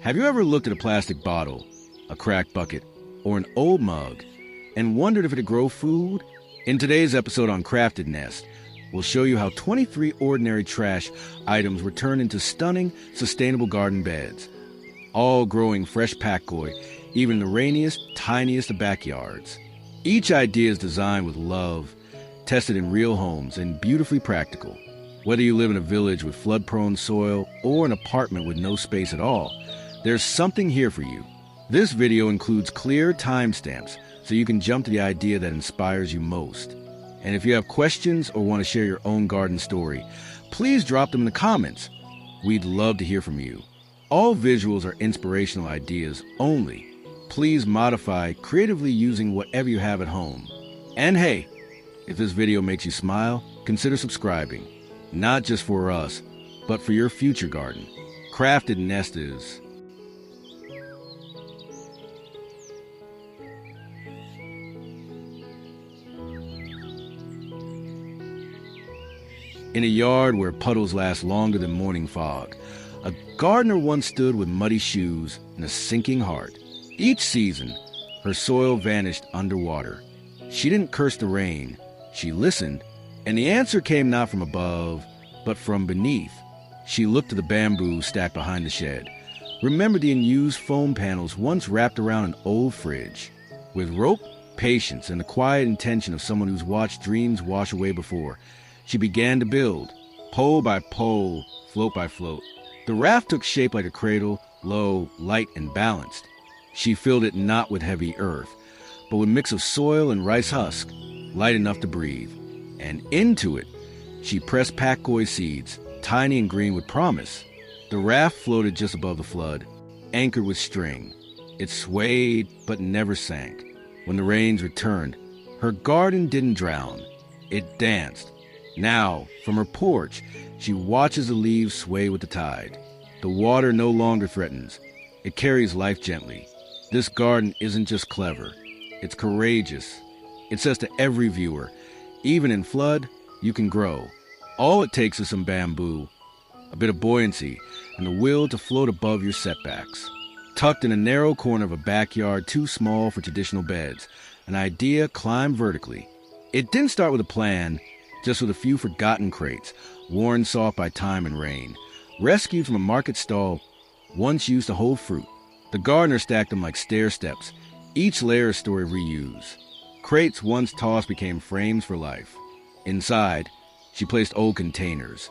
Have you ever looked at a plastic bottle, a cracked bucket, or an old mug and wondered if it'd grow food? In today's episode on Crafted Nest, we'll show you how 23 ordinary trash items were turned into stunning, sustainable garden beds, all growing fresh Pakcoy, even in the rainiest, tiniest of backyards. Each idea is designed with love, tested in real homes, and beautifully practical. Whether you live in a village with flood-prone soil or an apartment with no space at all, there's something here for you. This video includes clear timestamps so you can jump to the idea that inspires you most. And if you have questions or want to share your own garden story, please drop them in the comments. We'd love to hear from you. All visuals are inspirational ideas only. Please modify creatively using whatever you have at home. And hey, if this video makes you smile, consider subscribing. Not just for us, but for your future garden. Crafted Nest is... In a yard where puddles last longer than morning fog, a gardener once stood with muddy shoes and a sinking heart. Each season, her soil vanished underwater. She didn't curse the rain. She listened, and the answer came not from above, but from beneath. She looked to the bamboo stacked behind the shed, remembered the unused foam panels once wrapped around an old fridge. With rope, patience, and the quiet intention of someone who's watched dreams wash away before, she began to build, pole by pole, float by float. The raft took shape like a cradle, low, light, and balanced. She filled it not with heavy earth, but with a mix of soil and rice husk, light enough to breathe. And into it, she pressed Pakcoy seeds, tiny and green with promise. The raft floated just above the flood, anchored with string. It swayed, but never sank. When the rains returned, her garden didn't drown. It danced. Now, from her porch, she watches the leaves sway with the tide. The water no longer threatens. It carries life gently. This garden isn't just clever. It's courageous. It says to every viewer, even in flood, you can grow. All it takes is some bamboo, a bit of buoyancy, and the will to float above your setbacks. Tucked in a narrow corner of a backyard too small for traditional beds, an idea climbed vertically. It didn't start with a plan, just with a few forgotten crates, worn soft by time and rain, rescued from a market stall once used to hold fruit. The gardener stacked them like stair steps, each layer a story of reuse. Crates once tossed became frames for life. Inside, she placed old containers,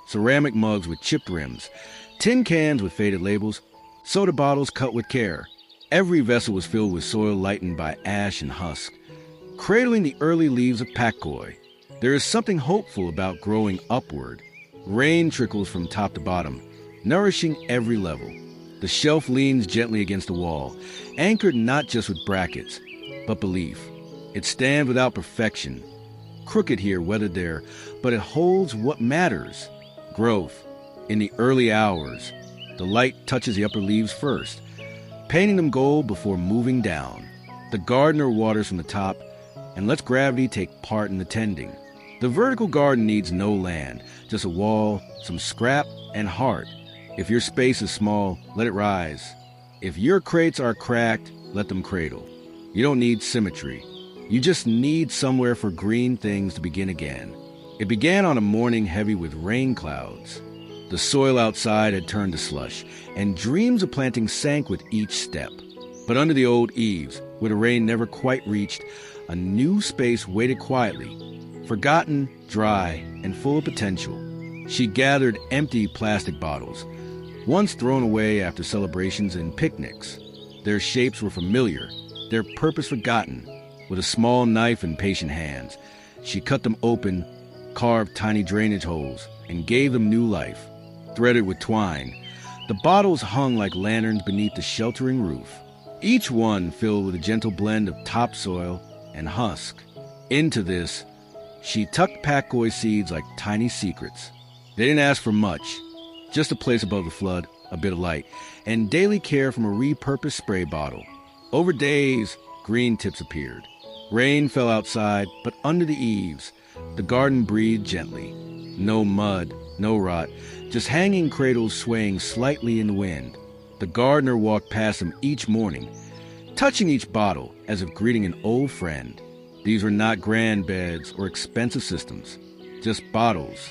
ceramic mugs with chipped rims, tin cans with faded labels, soda bottles cut with care. Every vessel was filled with soil lightened by ash and husk, cradling the early leaves of Pakcoy. There is something hopeful about growing upward. Rain trickles from top to bottom, nourishing every level. The shelf leans gently against the wall, anchored not just with brackets, but belief. It stands without perfection, crooked here, weathered there, but it holds what matters: growth. In the early hours, the light touches the upper leaves first, painting them gold before moving down. The gardener waters from the top and lets gravity take part in the tending. The vertical garden needs no land, just a wall, some scrap, and heart. If your space is small, let it rise. If your crates are cracked, let them cradle. You don't need symmetry. You just need somewhere for green things to begin again. It began on a morning heavy with rain clouds. The soil outside had turned to slush, and dreams of planting sank with each step. But under the old eaves, where the rain never quite reached, a new space waited quietly, forgotten, dry, and full of potential. She gathered empty plastic bottles, once thrown away after celebrations and picnics. Their shapes were familiar, their purpose forgotten. With a small knife and patient hands, she cut them open, carved tiny drainage holes, and gave them new life. Threaded with twine, the bottles hung like lanterns beneath the sheltering roof, each one filled with a gentle blend of topsoil and husk. Into this, she tucked Pakcoy seeds like tiny secrets. They didn't ask for much, just a place above the flood, a bit of light, and daily care from a repurposed spray bottle. Over days, green tips appeared. Rain fell outside, but under the eaves, the garden breathed gently. No mud, no rot, just hanging cradles swaying slightly in the wind. The gardener walked past them each morning, touching each bottle as if greeting an old friend. These were not grand beds or expensive systems, just bottles,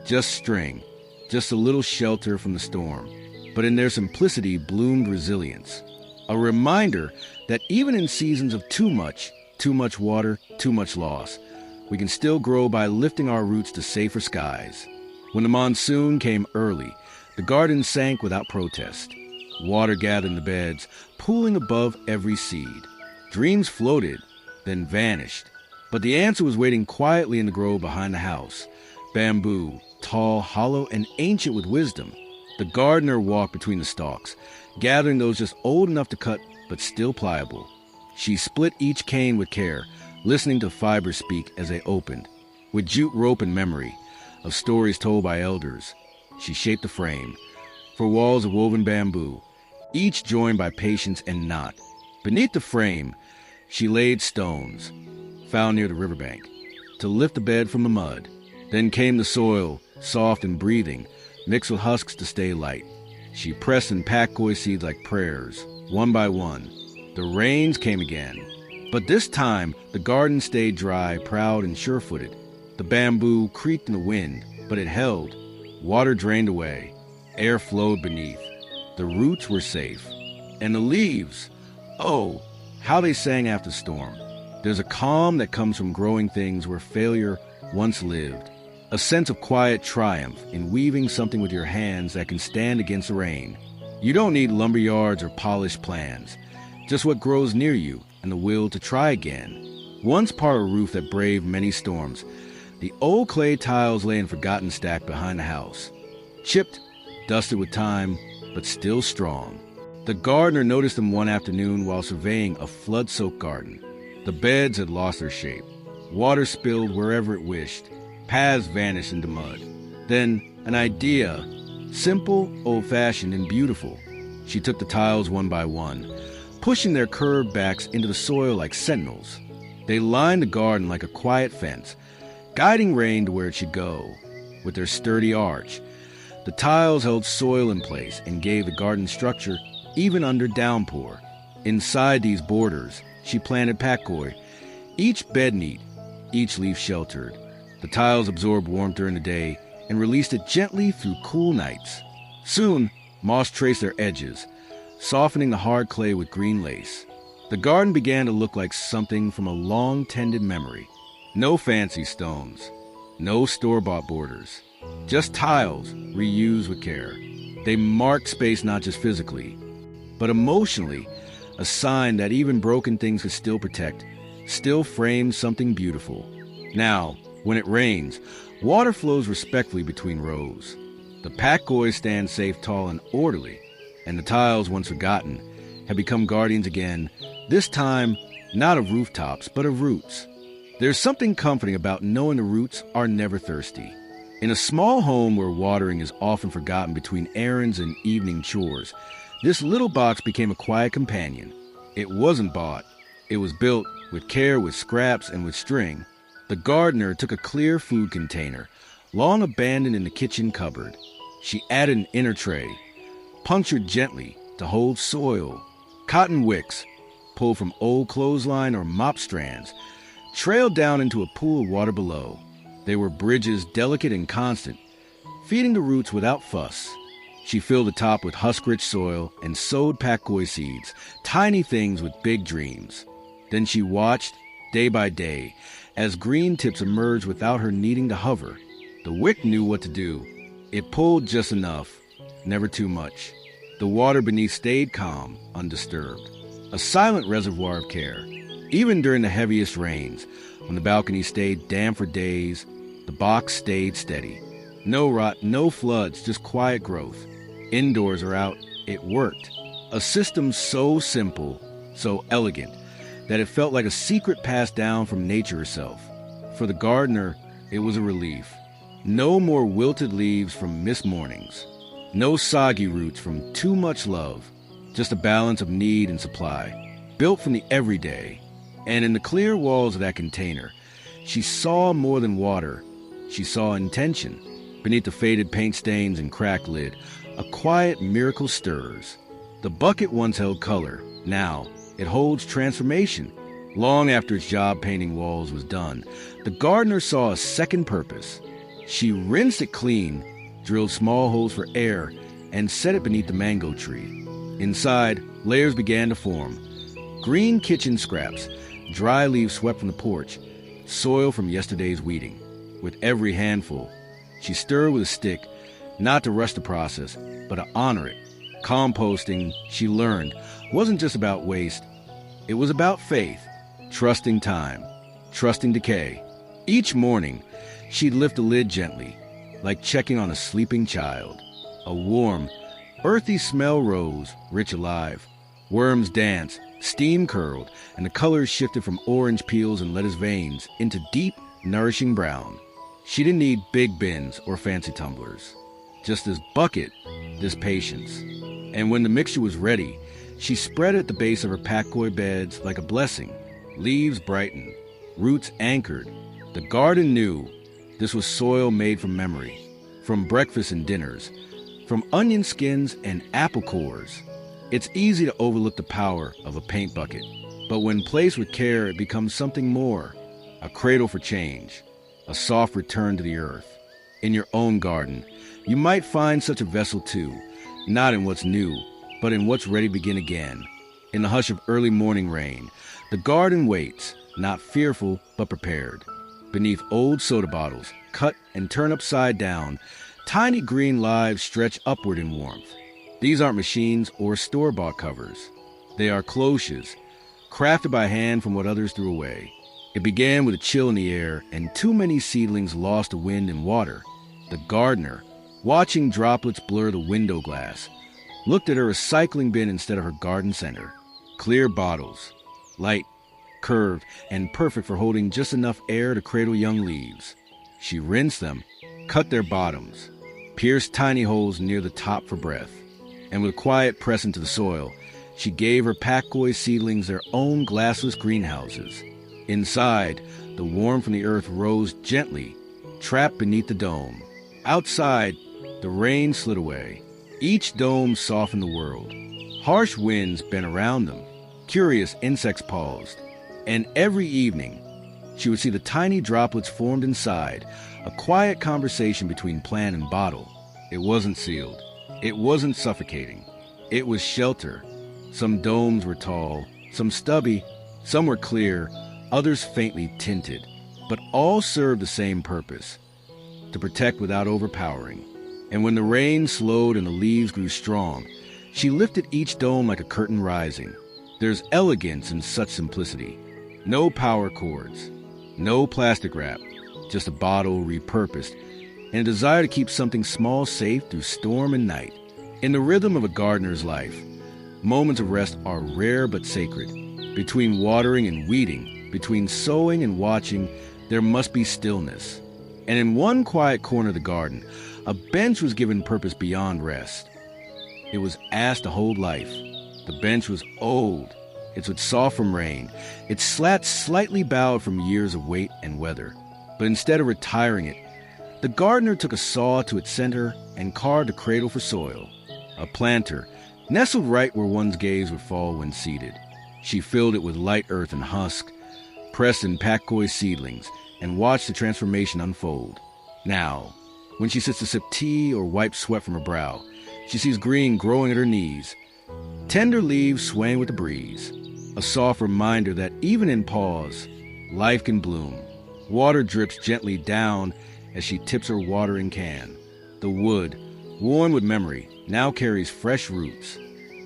just string, just a little shelter from the storm. But in their simplicity bloomed resilience, a reminder that even in seasons of too much water, too much loss, we can still grow by lifting our roots to safer skies. When the monsoon came early, the garden sank without protest. Water gathered in the beds, pooling above every seed. Dreams floated, then vanished. But the answer was waiting quietly in the grove behind the house. Bamboo, tall, hollow, and ancient with wisdom. The gardener walked between the stalks, gathering those just old enough to cut but still pliable. She split each cane with care, listening to fibers speak as they opened. With jute rope and memory of stories told by elders, she shaped a frame for walls of woven bamboo, each joined by patience and knot. Beneath the frame, she laid stones, found near the riverbank, to lift the bed from the mud. Then came the soil, soft and breathing, mixed with husks to stay light. She pressed in Pakcoy seeds like prayers, one by one. The rains came again, but this time the garden stayed dry, proud and sure-footed. The bamboo creaked in the wind, but it held. Water drained away. Air flowed beneath. The roots were safe. And the leaves, oh, how they sang after the storm. There's a calm that comes from growing things where failure once lived. A sense of quiet triumph in weaving something with your hands that can stand against the rain. You don't need lumberyards or polished plans, just what grows near you and the will to try again. Once part of a roof that braved many storms, the old clay tiles lay in forgotten stack behind the house. Chipped, dusted with time, but still strong. The gardener noticed them one afternoon while surveying a flood-soaked garden. The beds had lost their shape. Water spilled wherever it wished. Paths vanished into mud. Then an idea, simple, old-fashioned, and beautiful. She took the tiles one by one, pushing their curved backs into the soil like sentinels. They lined the garden like a quiet fence, guiding rain to where it should go. With their sturdy arch, the tiles held soil in place and gave the garden structure even under downpour. Inside these borders, she planted Pakcoy, each bed neat, each leaf sheltered. The tiles absorbed warmth during the day and released it gently through cool nights. Soon, moss traced their edges, softening the hard clay with green lace. The garden began to look like something from a long-tended memory. No fancy stones, no store-bought borders, just tiles reused with care. They marked space not just physically, but emotionally, a sign that even broken things could still protect, still frame something beautiful. Now, when it rains, water flows respectfully between rows. The Pakcoy stand safe, tall, and orderly, and the tiles, once forgotten, have become guardians again, this time not of rooftops, but of roots. There's something comforting about knowing the roots are never thirsty. In a small home where watering is often forgotten between errands and evening chores, this little box became a quiet companion. It wasn't bought. It was built with care, with scraps, and with string. The gardener took a clear food container, long abandoned in the kitchen cupboard. She added an inner tray, punctured gently to hold soil. Cotton wicks, pulled from old clothesline or mop strands, trailed down into a pool of water below. They were bridges, delicate and constant, feeding the roots without fuss. She filled the top with husk-rich soil and sowed Pakcoy seeds, tiny things with big dreams. Then she watched, day by day, as green tips emerged without her needing to hover. The wick knew what to do. It pulled just enough, never too much. The water beneath stayed calm, undisturbed. A silent reservoir of care. Even during the heaviest rains, when the balcony stayed damp for days, the box stayed steady. No rot, no floods, just quiet growth. Indoors or out, it worked. A system so simple, so elegant, that it felt like a secret passed down from nature herself. For the gardener, it was a relief. No more wilted leaves from missed mornings. No soggy roots from too much love. Just a balance of need and supply, built from the everyday. And in the clear walls of that container, she saw more than water. She saw intention. Beneath the faded paint stains and cracked lid, a quiet miracle stirs. The bucket once held color. Now, it holds transformation. Long after its job painting walls was done, the gardener saw a second purpose. She rinsed it clean, drilled small holes for air, and set it beneath the mango tree. Inside, layers began to form. Green kitchen scraps, dry leaves swept from the porch, soil from yesterday's weeding. With every handful, she stirred with a stick, not to rush the process, but to honor it. Composting, she learned, wasn't just about waste. It was about faith, trusting time, trusting decay. Each morning, she'd lift the lid gently, like checking on a sleeping child. A warm, earthy smell rose, rich alive. Worms danced, steam curled, and the colors shifted from orange peels and lettuce veins into deep, nourishing brown. She didn't need big bins or fancy tumblers. Just this bucket, this patience. And when the mixture was ready, she spread it at the base of her Pakcoy beds like a blessing. Leaves brightened, roots anchored. The garden knew this was soil made from memory, from breakfasts and dinners, from onion skins and apple cores. It's easy to overlook the power of a paint bucket, but when placed with care, it becomes something more, a cradle for change, a soft return to the earth. In your own garden, you might find such a vessel too, not in what's new, but in what's ready to begin again. In the hush of early morning rain, the garden waits, not fearful, but prepared. Beneath old soda bottles, cut and turned upside down, tiny green lives stretch upward in warmth. These aren't machines or store-bought covers. They are cloches, crafted by hand from what others threw away. It began with a chill in the air and too many seedlings lost to wind and water. The gardener, watching droplets blur the window glass, looked at her recycling bin instead of her garden center. Clear bottles, light, curved, and perfect for holding just enough air to cradle young leaves. She rinsed them, cut their bottoms, pierced tiny holes near the top for breath, and with a quiet press into the soil, she gave her Pakcoy seedlings their own glassless greenhouses. Inside, the warmth from the earth rose gently, trapped beneath the dome. Outside, the rain slid away. Each dome softened the world. Harsh winds bent around them. Curious insects paused. And every evening, she would see the tiny droplets formed inside, a quiet conversation between plant and bottle. It wasn't sealed. It wasn't suffocating. It was shelter. Some domes were tall, some stubby, some were clear, others faintly tinted, but all served the same purpose, to protect without overpowering. And when the rain slowed and the leaves grew strong, she lifted each dome like a curtain rising. There's elegance in such simplicity. No power cords, no plastic wrap, just a bottle repurposed, and a desire to keep something small safe through storm and night. In the rhythm of a gardener's life, moments of rest are rare but sacred. Between watering and weeding, between sowing and watching, there must be stillness. And in one quiet corner of the garden, a bench was given purpose beyond rest. It was asked to hold life. The bench was old. It was soft from rain. Its slats slightly bowed from years of weight and weather. But instead of retiring it, the gardener took a saw to its center and carved a cradle for soil. A planter, nestled right where one's gaze would fall when seated. She filled it with light earth and husk, pressed in Pakcoy seedlings, and watched the transformation unfold. Now, when she sits to sip tea or wipe sweat from her brow, she sees green growing at her knees, tender leaves swaying with the breeze, a soft reminder that even in pause, life can bloom. Water drips gently down as she tips her watering can. The wood, worn with memory, now carries fresh roots,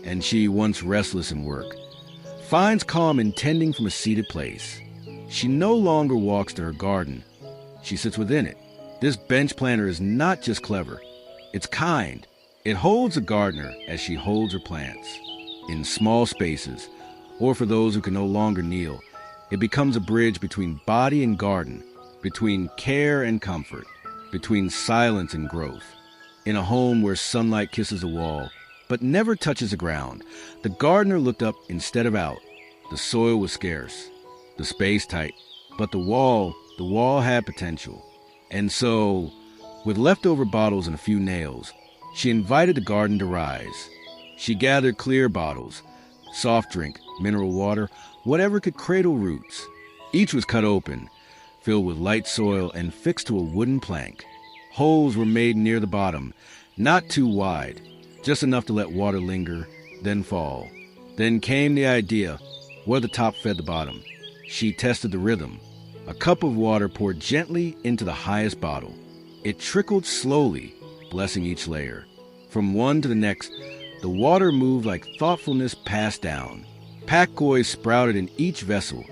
and she, once restless in work, finds calm in tending from a seated place. She no longer walks to her garden. She sits within it. This bench planter is not just clever. It's kind. It holds the gardener as she holds her plants. In small spaces, or for those who can no longer kneel, it becomes a bridge between body and garden, between care and comfort, between silence and growth. In a home where sunlight kisses the wall, but never touches the ground, the gardener looked up instead of out. The soil was scarce, the space tight, but the wall had potential. And so, with leftover bottles and a few nails, she invited the garden to rise. She gathered clear bottles, soft drink, mineral water, whatever could cradle roots. Each was cut open, filled with light soil and fixed to a wooden plank. Holes were made near the bottom, not too wide, just enough to let water linger, then fall. Then came the idea, where the top fed the bottom. She tested the rhythm. A cup of water poured gently into the highest bottle. It trickled slowly, blessing each layer. From one to the next, the water moved like thoughtfulness passed down. Pakcoy sprouted in each vessel,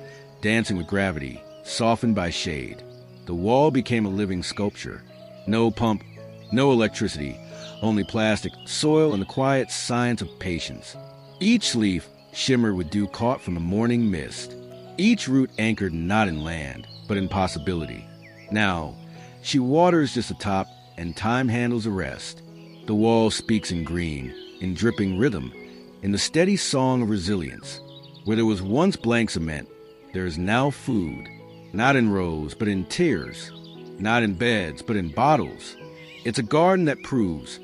dancing with gravity, softened by shade. The wall became a living sculpture. No pump, no electricity, only plastic, soil, and the quiet science of patience. Each leaf shimmered with dew caught from the morning mist. Each root anchored not in land, but in possibility. Now, she waters just the top, and time handles the rest. The wall speaks in green, in dripping rhythm, in the steady song of resilience. Where there was once blank cement, there is now food, not in rows, but in tiers, not in beds, but in bottles. It's a garden that proves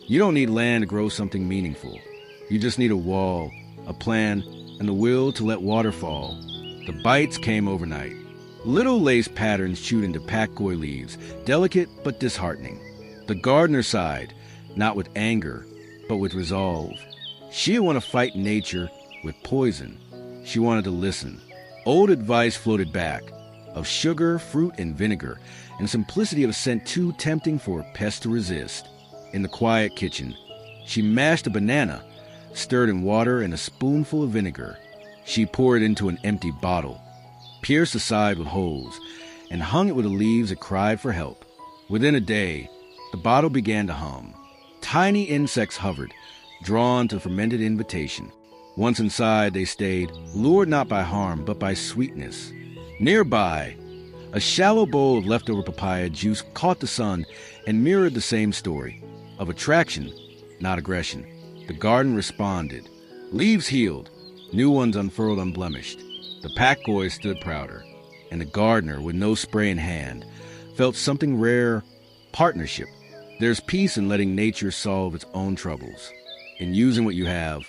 you don't need land to grow something meaningful. You just need a wall, a plan, and the will to let water fall. The bites came overnight. Little lace patterns chewed into Pakcoy leaves, delicate but disheartening. The gardener sighed, not with anger, but with resolve. She didn't want to fight nature with poison. She wanted to listen. Old advice floated back, of sugar, fruit, and vinegar, and simplicity of a scent too tempting for a pest to resist. In the quiet kitchen, she mashed a banana, stirred in water and a spoonful of vinegar. She poured it into an empty bottle, pierced the side with holes, and hung it with the leaves that cried for help. Within a day, the bottle began to hum. Tiny insects hovered, drawn to the fermented invitation. Once inside, they stayed, lured not by harm, but by sweetness. Nearby, a shallow bowl of leftover papaya juice caught the sun and mirrored the same story, of attraction, not aggression. The garden responded. Leaves healed, new ones unfurled unblemished. The Pakcoy stood prouder, and the gardener, with no spray in hand, felt something rare, partnership. There's peace in letting nature solve its own troubles, in using what you have.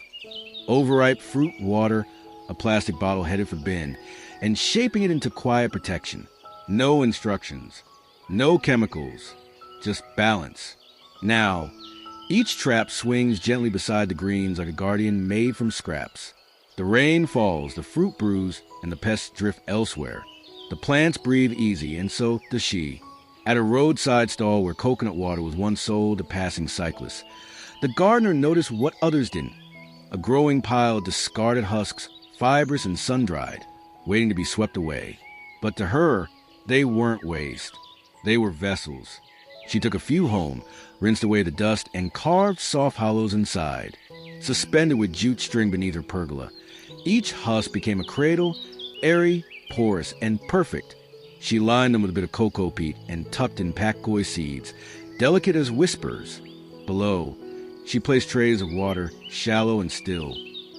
Overripe fruit, water, a plastic bottle headed for bin, and shaping it into quiet protection. No instructions, no chemicals, just balance. Now, each trap swings gently beside the greens like a guardian made from scraps. The rain falls, the fruit brews, and the pests drift elsewhere. The plants breathe easy, and so does she. At a roadside stall where coconut water was once sold to passing cyclists, the gardener noticed what others didn't. A growing pile of discarded husks, fibrous and sun-dried, waiting to be swept away. But to her, they weren't waste. They were vessels. She took a few home, rinsed away the dust, and carved soft hollows inside. Suspended with jute string beneath her pergola, each husk became a cradle, airy, porous, and perfect. She lined them with a bit of cocoa peat and tucked in Pakcoy seeds, delicate as whispers. Below, she placed trays of water, shallow and still.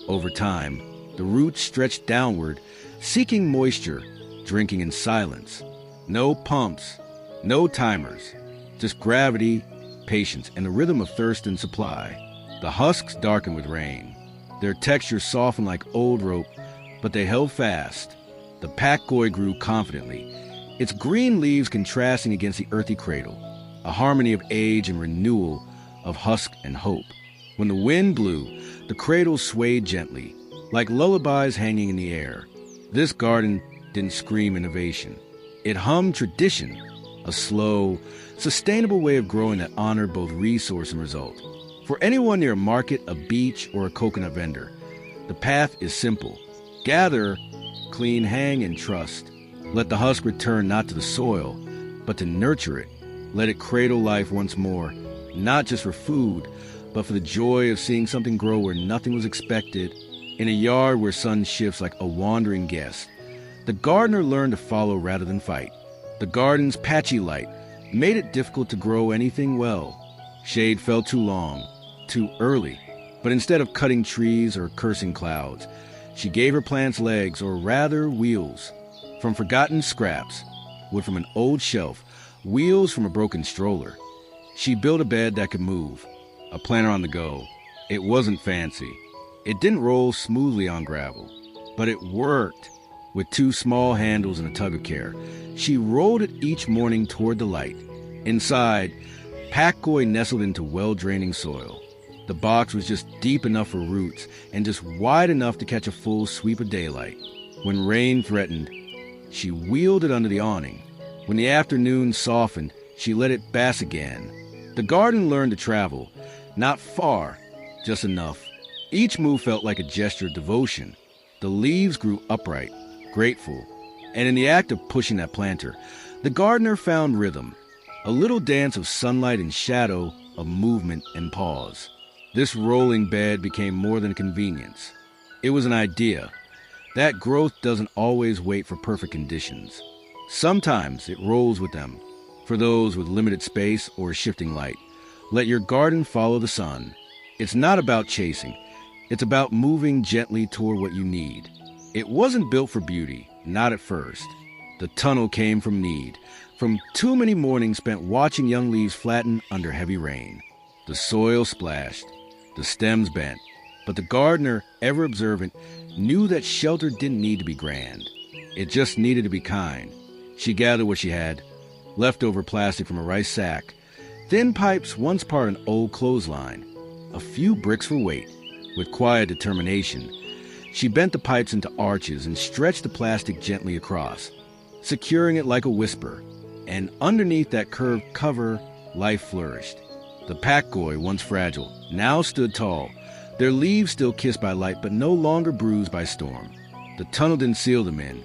Over time, the roots stretched downward, seeking moisture, drinking in silence. No pumps, no timers, just gravity, patience, and the rhythm of thirst and supply. The husks darkened with rain. Their texture softened like old rope, but they held fast. The Pakcoy grew confidently, its green leaves contrasting against the earthy cradle, a harmony of age and renewal, of husk and hope. When the wind blew, the cradle swayed gently, like lullabies hanging in the air. This garden didn't scream innovation. It hummed tradition, a slow, sustainable way of growing that honored both resource and result. For anyone near a market, a beach, or a coconut vendor, the path is simple. Gather, clean, hang, and trust. Let the husk return not to the soil, but to nurture it. Let it cradle life once more, not just for food, but for the joy of seeing something grow where nothing was expected, in a yard where sun shifts like a wandering guest. The gardener learned to follow rather than fight. The garden's patchy light made it difficult to grow anything well. Shade fell too long, too early. But instead of cutting trees or cursing clouds, she gave her plants legs, or rather wheels. From forgotten scraps, wood from an old shelf, wheels from a broken stroller. She built a bed that could move, a planter on the go, It wasn't fancy. It didn't roll smoothly on gravel, but it worked. With two small handles and a tug of care, she rolled it each morning toward the light. Inside, Pakcoy nestled into well-draining soil. The box was just deep enough for roots and just wide enough to catch a full sweep of daylight. When rain threatened, she wheeled it under the awning. When the afternoon softened, she let it bask again. The garden learned to travel, not far, just enough. Each move felt like a gesture of devotion. The leaves grew upright, grateful, and in the act of pushing that planter, the gardener found rhythm, a little dance of sunlight and shadow, of movement and pause. This rolling bed became more than a convenience. It was an idea. That growth doesn't always wait for perfect conditions. Sometimes it rolls with them. For those with limited space or shifting light, let your garden follow the sun. It's not about chasing. It's about moving gently toward what you need. It wasn't built for beauty, not at first. The tunnel came from need, from too many mornings spent watching young leaves flatten under heavy rain. The soil splashed, the stems bent, but the gardener, ever observant, knew that shelter didn't need to be grand. It just needed to be kind. She gathered what she had, leftover plastic from a rice sack, thin pipes once part of an old clothesline, a few bricks for weight. With quiet determination, she bent the pipes into arches and stretched the plastic gently across, securing it like a whisper. And underneath that curved cover, life flourished. The Pakcoy, once fragile, now stood tall, their leaves still kissed by light but no longer bruised by storm. The tunnel didn't seal them in.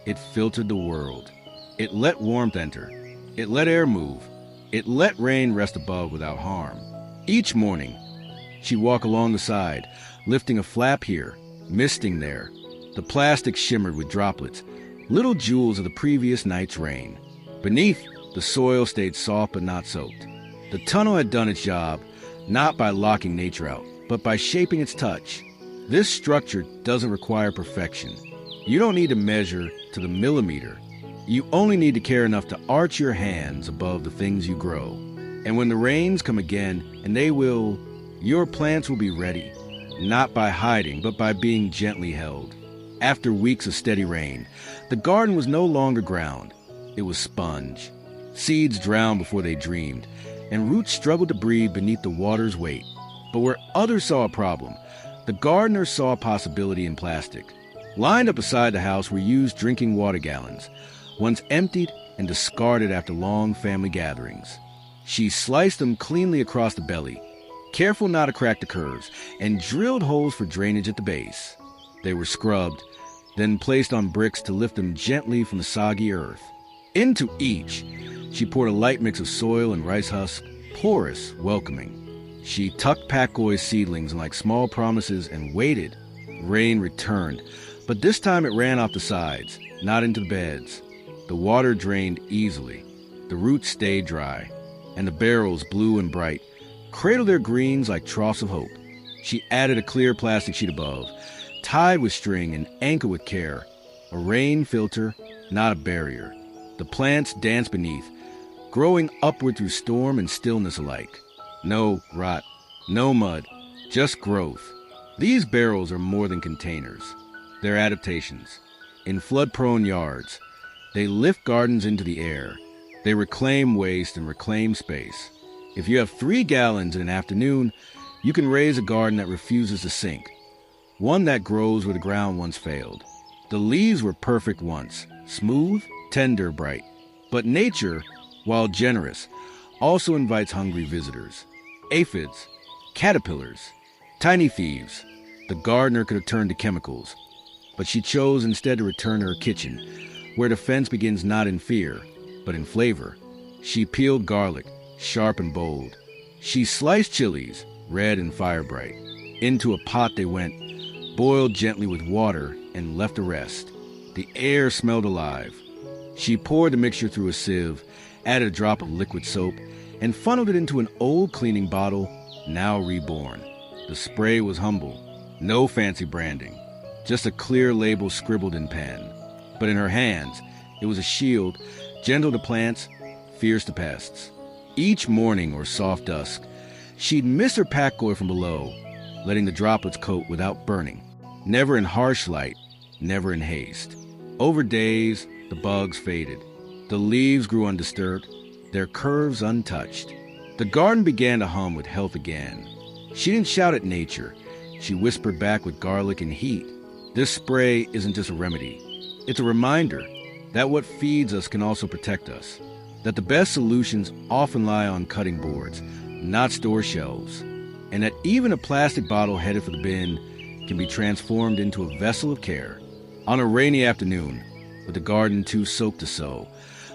It filtered the world. It let warmth enter. It let air move. It let rain rest above without harm. Each morning, she'd walk along the side, lifting a flap here, misting there. The plastic shimmered with droplets, little jewels of the previous night's rain. Beneath, the soil stayed soft but not soaked. The tunnel had done its job, not by locking nature out, but by shaping its touch. This structure doesn't require perfection. You don't need to measure to the millimeter. You only need to care enough to arch your hands above the things you grow. And when the rains come again, and they will, your plants will be ready, not by hiding, but by being gently held. After weeks of steady rain, the garden was no longer ground. It was sponge. Seeds drowned before they dreamed, and roots struggled to breathe beneath the water's weight. But where others saw a problem, the gardener saw a possibility in plastic. Lined up beside the house were used drinking water gallons, once emptied and discarded after long family gatherings. She sliced them cleanly across the belly, careful not to crack the curves, and drilled holes for drainage at the base. They were scrubbed, then placed on bricks to lift them gently from the soggy earth. Into each, she poured a light mix of soil and rice husk, porous, welcoming. She tucked Pakcoy's seedlings in like small promises and waited. Rain returned, but this time it ran off the sides, not into the beds. The water drained easily. The roots stayed dry, and the barrels, blue and bright, cradled their greens like troughs of hope. She added a clear plastic sheet above, tied with string and anchored with care. A rain filter, not a barrier. The plants danced beneath, growing upward through storm and stillness alike. No rot, no mud, just growth. These barrels are more than containers. They're adaptations. In flood-prone yards, they lift gardens into the air. They reclaim waste and reclaim space. If you have 3 gallons in an afternoon, you can raise a garden that refuses to sink, one that grows where the ground once failed. The leaves were perfect once, smooth, tender, bright. But nature, while generous, also invites hungry visitors. Aphids, caterpillars, tiny thieves. The gardener could have turned to chemicals, but she chose instead to return to her kitchen, where the fence begins not in fear, but in flavor. She peeled garlic, sharp and bold. She sliced chilies, red and fire bright. Into a pot they went, boiled gently with water, and left to rest. The air smelled alive. She poured the mixture through a sieve, added a drop of liquid soap, and funneled it into an old cleaning bottle, now reborn. The spray was humble, no fancy branding, just a clear label scribbled in pen. But in her hands, it was a shield, gentle to plants, fierce to pests. Each morning or soft dusk, she'd miss her Pakcoy from below, letting the droplets coat without burning. Never in harsh light, never in haste. Over days, the bugs faded. The leaves grew undisturbed, their curves untouched. The garden began to hum with health again. She didn't shout at nature. She whispered back with garlic and heat. This spray isn't just a remedy. It's a reminder that what feeds us can also protect us. That the best solutions often lie on cutting boards, not store shelves. And that even a plastic bottle headed for the bin can be transformed into a vessel of care. On a rainy afternoon, with the garden too soaked to sow,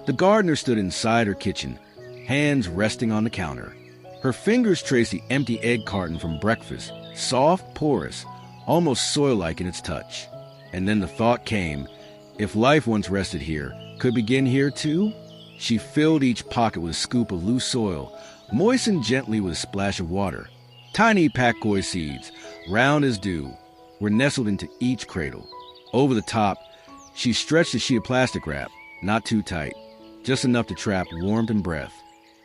the gardener stood inside her kitchen, hands resting on the counter. Her fingers traced the empty egg carton from breakfast, soft, porous, almost soil-like in its touch. And then the thought came, if life once rested here, could begin here too? She filled each pocket with a scoop of loose soil, moistened gently with a splash of water. Tiny Pakcoy seeds, round as dew, were nestled into each cradle. Over the top, she stretched a sheet of plastic wrap, not too tight, just enough to trap warmth and breath.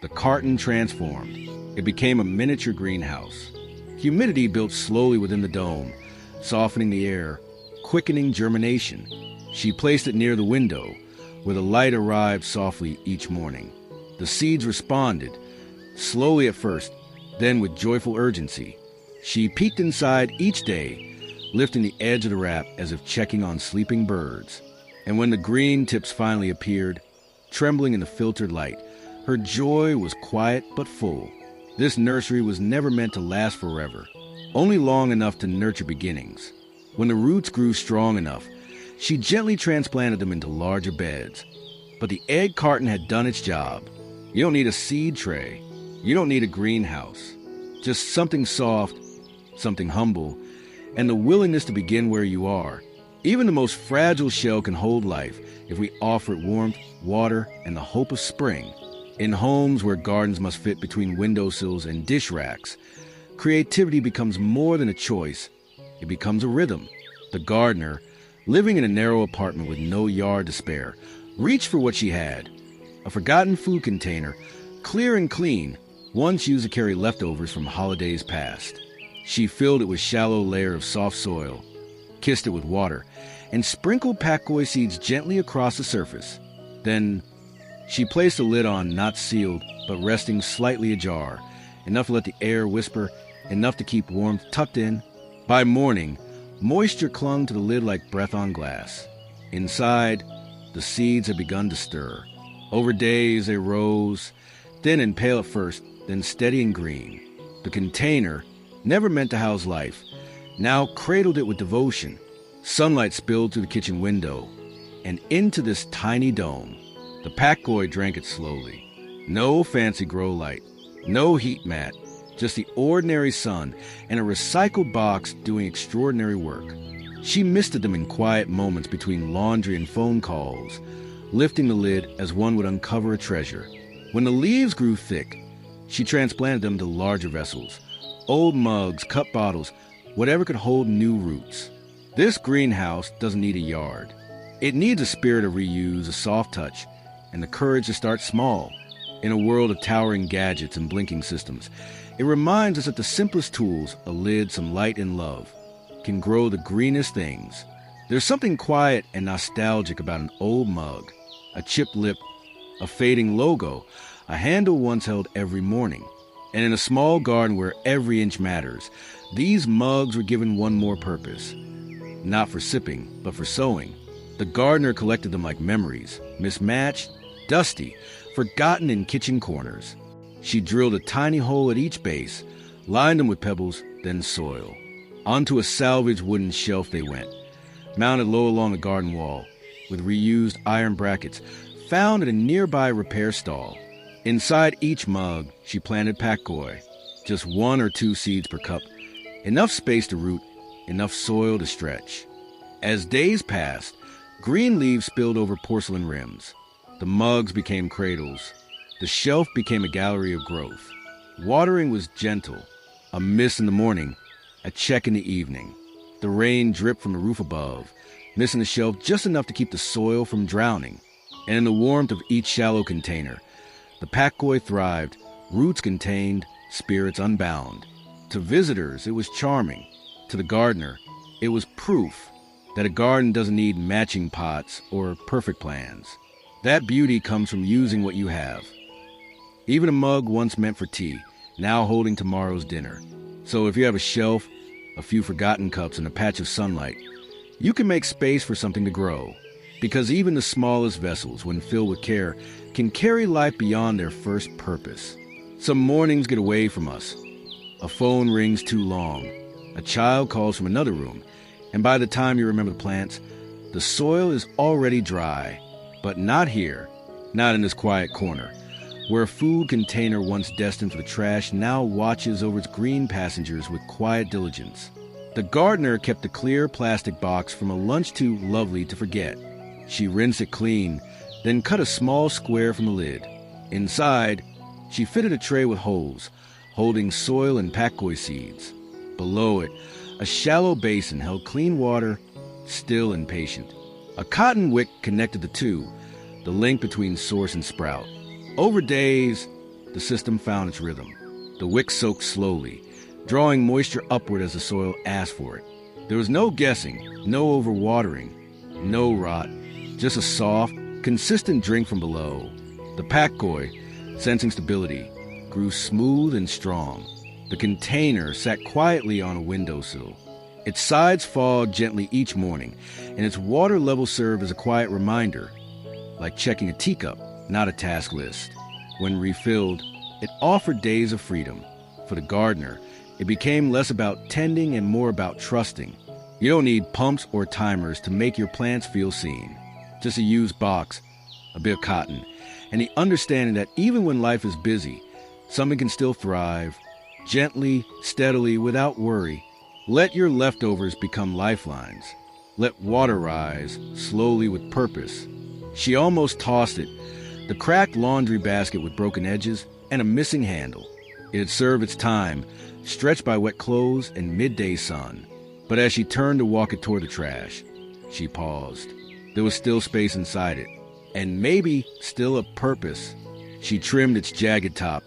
The carton transformed. It became a miniature greenhouse. Humidity built slowly within the dome, softening the air, quickening germination. She placed it near the window, where the light arrived softly each morning. The seeds responded, slowly at first, then with joyful urgency. She peeked inside each day, lifting the edge of the wrap as if checking on sleeping birds. And when the green tips finally appeared, trembling in the filtered light, her joy was quiet but full. This nursery was never meant to last forever, only long enough to nurture beginnings. When the roots grew strong enough, she gently transplanted them into larger beds. But the egg carton had done its job. You don't need a seed tray. You don't need a greenhouse. Just something soft, something humble, and the willingness to begin where you are. Even the most fragile shell can hold life if we offer it warmth, water, and the hope of spring. In homes where gardens must fit between windowsills and dish racks, creativity becomes more than a choice. It becomes a rhythm. The gardener, living in a narrow apartment with no yard to spare, reached for what she had. A forgotten food container, clear and clean, once used to carry leftovers from holidays past. She filled it with a shallow layer of soft soil, kissed it with water, and sprinkled Pakcoy seeds gently across the surface. Then she placed the lid on, not sealed, but resting slightly ajar, enough to let the air whisper, enough to keep warmth tucked in. By morning, moisture clung to the lid like breath on glass. Inside, the seeds had begun to stir. Over days, they rose, thin and pale at first, then steady and green. The container, never meant to house life, now cradled it with devotion. Sunlight spilled through the kitchen window and into this tiny dome. The Pakcoy drank it slowly. No fancy grow light, no heat mat, just the ordinary sun and a recycled box doing extraordinary work. She misted them in quiet moments between laundry and phone calls, lifting the lid as one would uncover a treasure. When the leaves grew thick, she transplanted them to larger vessels, old mugs, cup bottles, whatever could hold new roots. This greenhouse doesn't need a yard. It needs a spirit of reuse, a soft touch, and the courage to start small. In a world of towering gadgets and blinking systems, it reminds us that the simplest tools, a lid, some light, and love, can grow the greenest things. There's something quiet and nostalgic about an old mug, a chipped lip, a fading logo, a handle once held every morning. And in a small garden where every inch matters, these mugs were given one more purpose. Not for sipping, but for sowing. The gardener collected them like memories, mismatched, dusty, forgotten in kitchen corners. She drilled a tiny hole at each base, lined them with pebbles, then soil. Onto a salvaged wooden shelf they went, mounted low along the garden wall, with reused iron brackets found at a nearby repair stall. Inside each mug, she planted Pakcoy, just 1 or 2 seeds per cup, enough space to root, enough soil to stretch. As days passed, green leaves spilled over porcelain rims. The mugs became cradles. The shelf became a gallery of growth. Watering was gentle, a miss in the morning, a check in the evening. The rain dripped from the roof above, missing the shelf just enough to keep the soil from drowning. And in the warmth of each shallow container, the Pakcoy thrived, roots contained, spirits unbound. To visitors, it was charming. To the gardener, it was proof that a garden doesn't need matching pots or perfect plans. That beauty comes from using what you have. Even a mug once meant for tea, now holding tomorrow's dinner. So if you have a shelf, a few forgotten cups, and a patch of sunlight, you can make space for something to grow. Because even the smallest vessels, when filled with care, can carry life beyond their first purpose. Some mornings get away from us. A phone rings too long. A child calls from another room. And by the time you remember the plants, the soil is already dry. But not here, not in this quiet corner, where a food container once destined for the trash now watches over its green passengers with quiet diligence. The gardener kept the clear plastic box from a lunch too lovely to forget. She rinsed it clean, then cut a small square from the lid. Inside, she fitted a tray with holes, holding soil and Pakcoy seeds. Below it, a shallow basin held clean water, still and patient. A cotton wick connected the two, the link between source and sprout. Over days, the system found its rhythm. The wick soaked slowly, drawing moisture upward as the soil asked for it. There was no guessing, no overwatering, no rot, just a soft, consistent drink from below. The Pakcoy, sensing stability, grew smooth and strong. The container sat quietly on a windowsill. Its sides fogged gently each morning, and its water level served as a quiet reminder, like checking a teacup, not a task list. When refilled, it offered days of freedom. For the gardener, it became less about tending and more about trusting. You don't need pumps or timers to make your plants feel seen. Just a used box, a bit of cotton, and the understanding that even when life is busy, something can still thrive, gently, steadily, without worry. Let your leftovers become lifelines. Let water rise, slowly with purpose. She almost tossed it, the cracked laundry basket with broken edges and a missing handle. It had served its time, stretched by wet clothes and midday sun. But as she turned to walk it toward the trash, she paused. There was still space inside it, and maybe still a purpose. She trimmed its jagged top,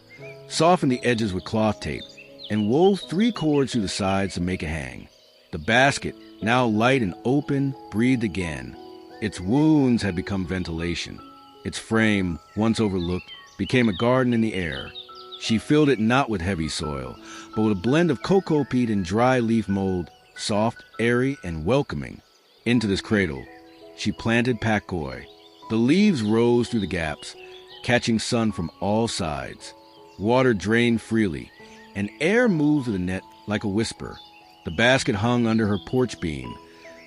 softened the edges with cloth tape, and wove 3 cords through the sides to make a hang. The basket, now light and open, breathed again. Its wounds had become ventilation. Its frame, once overlooked, became a garden in the air. She filled it not with heavy soil, but with a blend of cocoa peat and dry leaf mold, soft, airy, and welcoming. Into this cradle, she planted Pakcoy. The leaves rose through the gaps, catching sun from all sides. Water drained freely, and air moved through the net like a whisper. The basket hung under her porch beam,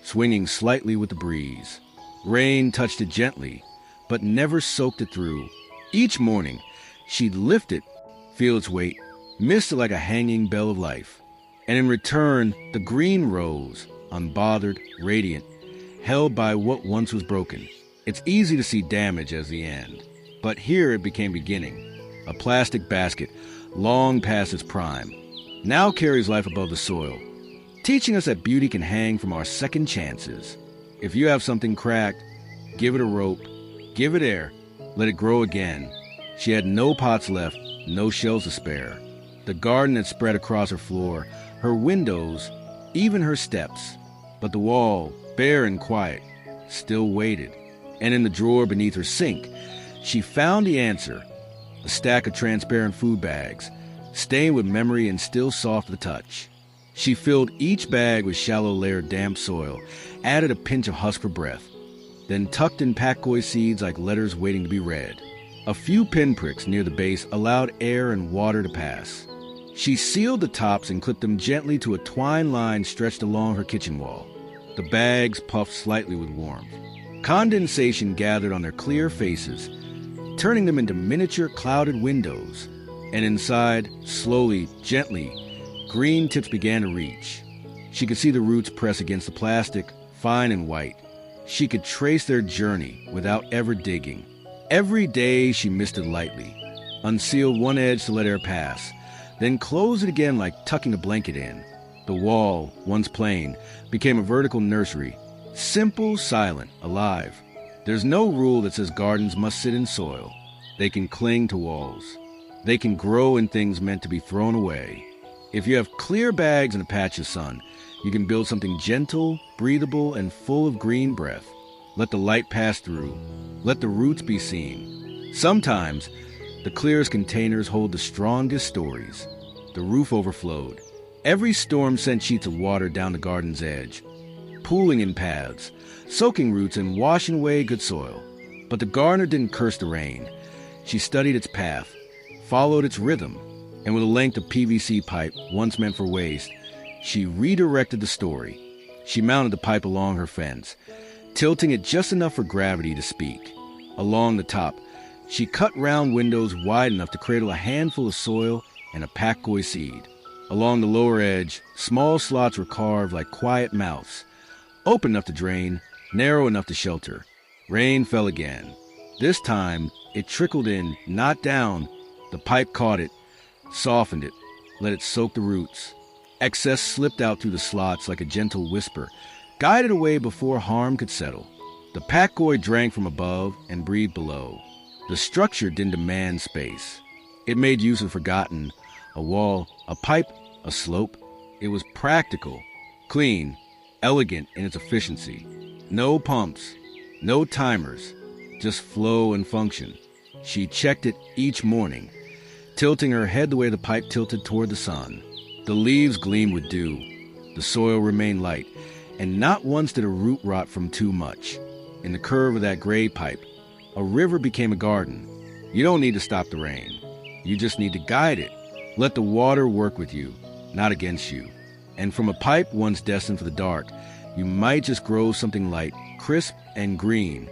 swinging slightly with the breeze. Rain touched it gently, but never soaked it through. Each morning, she'd lift it, feel its weight, mist it like a hanging bell of life. And in return, the green rose, unbothered, radiant, held by what once was broken. It's easy to see damage as the end, but here it became beginning. A plastic basket, long past its prime, now carries life above the soil, teaching us that beauty can hang from our second chances. If you have something cracked, give it a rope, give it air, let it grow again. She had no pots left, no shells to spare. The garden had spread across her floor, her windows, even her steps. But the wall, bare and quiet, still waited. And in the drawer beneath her sink, she found the answer, a stack of transparent food bags, stained with memory and still soft to the touch. She filled each bag with shallow layered damp soil, added a pinch of husk for breath, then tucked in Pakcoy seeds like letters waiting to be read. A few pinpricks near the base allowed air and water to pass. She sealed the tops and clipped them gently to a twine line stretched along her kitchen wall. The bags puffed slightly with warmth. Condensation gathered on their clear faces, turning them into miniature clouded windows. And inside, slowly, gently, green tips began to reach. She could see the roots press against the plastic, fine and white. She could trace their journey without ever digging. Every day she misted lightly, unsealed one edge to let air pass, then closed it again like tucking a blanket in. The wall, once plain, became a vertical nursery, simple, silent, alive. There's no rule that says gardens must sit in soil. They can cling to walls. They can grow in things meant to be thrown away. If you have clear bags and a patch of sun, you can build something gentle, breathable, and full of green breath. Let the light pass through. Let the roots be seen. Sometimes, the clearest containers hold the strongest stories. The roof overflowed. Every storm sent sheets of water down the garden's edge, pooling in paths, soaking roots and washing away good soil. But the gardener didn't curse the rain. She studied its path, followed its rhythm, and with a length of PVC pipe once meant for waste, she redirected the story. She mounted the pipe along her fence, tilting it just enough for gravity to speak. Along the top, she cut round windows wide enough to cradle a handful of soil and a Pakcoy seed. Along the lower edge, small slots were carved like quiet mouths, open enough to drain, narrow enough to shelter. Rain fell again. This time, it trickled in, not down. The pipe caught it, softened it, let it soak the roots. Excess slipped out through the slots like a gentle whisper, guided away before harm could settle. The Pakcoy drank from above and breathed below. The structure didn't demand space. It made use of forgotten, a wall, a pipe, a slope. It was practical, clean, elegant in its efficiency. No pumps, no timers, just flow and function. She checked it each morning, tilting her head the way the pipe tilted toward the sun. The leaves gleamed with dew. The soil remained light, and not once did a root rot from too much. In the curve of that gray pipe, a river became a garden. You don't need to stop the rain. You just need to guide it. Let the water work with you, not against you. And from a pipe once destined for the dark, you might just grow something light, crisp, and green,